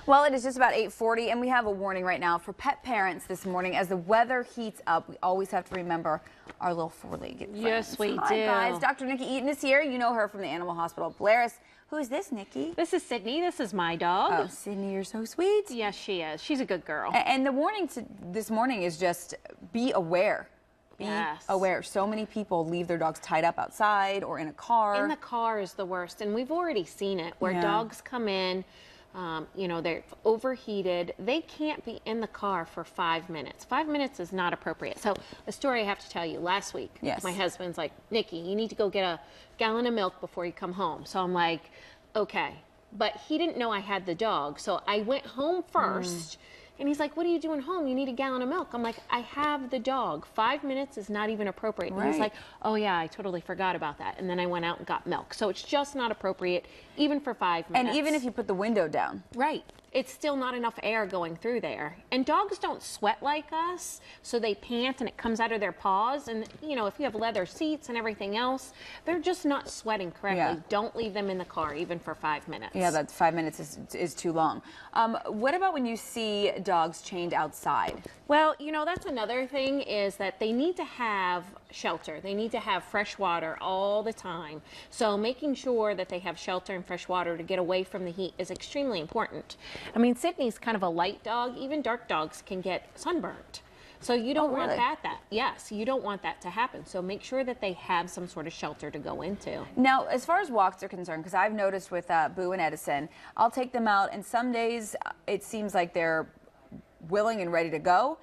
Well, it is just about 8:40, and we have a warning right now for pet parents this morning. As the weather heats up, we always have to remember our little four-legged friends. Yes, we do. Hi, guys. Dr. Nikki Eaton is here. You know her from the Animal Hospital of Polaris. Who is this, Nikki? This is Sydney. This is my dog. Oh, Sydney, you're so sweet. Yes, she is. She's a good girl. And the warning this morning is just be aware. Be aware. So many people leave their dogs tied up outside or in a car. In the car is the worst, and we've already seen it where dogs come in. You know, they're overheated. They can't be in the car for 5 minutes. 5 minutes is not appropriate. So a story I have to tell you. Last week, my husband's like, Nikki, you need to go get a gallon of milk before you come home. So I'm like, okay. But he didn't know I had the dog. So I went home first. And he's like, what are you doing home? You need a gallon of milk. I'm like, I have the dog. 5 minutes is not even appropriate. And he's like, oh yeah, I totally forgot about that. And then I went out and got milk. So it's just not appropriate, even for 5 minutes. And even if you put the window down. Right. It's still not enough air going through there. And dogs don't sweat like us, so they pant and it comes out of their paws. And, you know, if you have leather seats and everything else, they're just not sweating correctly. Don't leave them in the car, even for 5 minutes. Yeah, that 5 minutes is too long. What about when you see dogs chained outside? Well, you know, that's another thing, is that they need to have shelter. They need to have fresh water all the time. So making sure that they have shelter and fresh water to get away from the heat is extremely important. I mean, Sydney's kind of a light dog. Even dark dogs can get sunburnt. So you don't want yes, you don't want that to happen. So make sure that they have some sort of shelter to go into. Now, as far as walks are concerned, because I've noticed with Boo and Edison, I'll take them out, and some days it seems like they're willing and ready to go,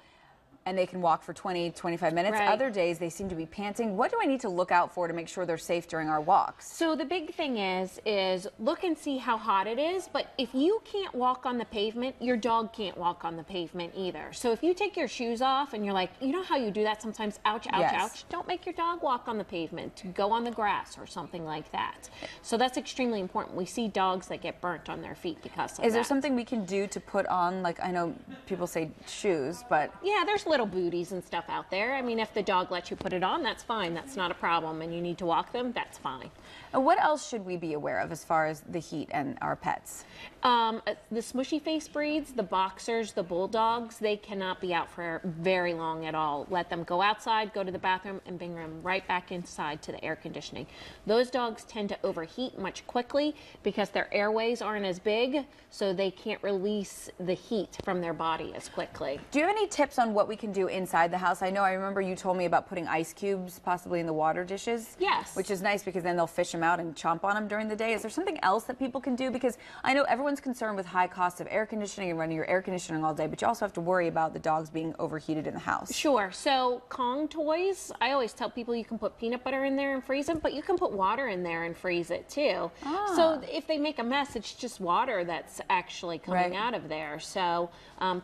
and they can walk for 20, 25 minutes. Other days they seem to be panting. What do I need to look out for to make sure they're safe during our walks? So the big thing is look and see how hot it is, but if you can't walk on the pavement, your dog can't walk on the pavement either. So if you take your shoes off and you're like, you know how you do that sometimes, ouch, ouch, ouch, don't make your dog walk on the pavement. Go on the grass or something like that. So that's extremely important. We see dogs that get burnt on their feet because of that. Is there something we can do to put on, like, I know people say shoes, but... Yeah, there's little booties and stuff out there. I mean, if the dog lets you put it on, that's fine. That's not a problem. And you need to walk them, that's fine. And what else should we be aware of as far as the heat and our pets? The smushy face breeds, the boxers, the bulldogs, they cannot be out for very long at all. Let them go outside, go to the bathroom, and bring them right back inside to the air conditioning. Those dogs tend to overheat much quickly because their airways aren't as big, so they can't release the heat from their body as quickly. Do you have any tips on what we can do inside the house? I know, I remember you told me about putting ice cubes possibly in the water dishes. Yes. Which is nice because then they'll fish them out and chomp on them during the day. Is there something else that people can do? Because I know everyone's concerned with high cost of air conditioning and running your air conditioning all day, but you also have to worry about the dogs being overheated in the house. Sure. So Kong toys, I always tell people you can put peanut butter in there and freeze them, but you can put water in there and freeze it too. So if they make a mess, it's just water that's actually coming out of there. So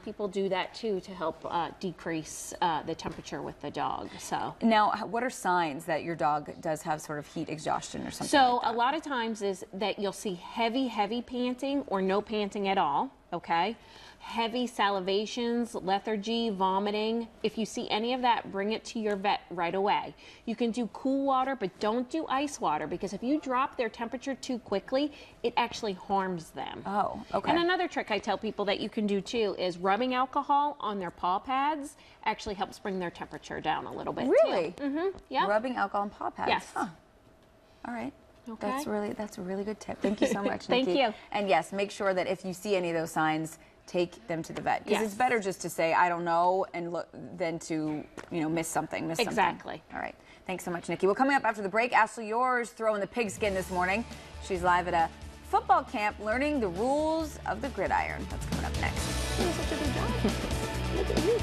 people do that too to help decrease the temperature with the dog. So now, what are signs that your dog does have sort of heat exhaustion or something? So like that? A lot of times is that you'll see heavy panting or no panting at all. Okay. Heavy salivations, lethargy, vomiting. If you see any of that, bring it to your vet right away. You can do cool water, but don't do ice water, because if you drop their temperature too quickly, it actually harms them. Oh, okay. And another trick I tell people that you can do too is rubbing alcohol on their paw pads actually helps bring their temperature down a little bit. Really? Too. Yeah. Rubbing alcohol on paw pads. Yes. Huh. All right. Okay. That's a really good tip. Thank you so much, Nikki. Thank you. And yes, make sure that if you see any of those signs, take them to the vet, because it's better just to say I don't know and look than to miss something. Exactly. All right. Thanks so much, Nikki. Well, coming up after the break, Ashley Yours throwing the pigskin this morning. She's live at a football camp learning the rules of the gridiron. That's coming up next. You're doing such a good job. Look at you.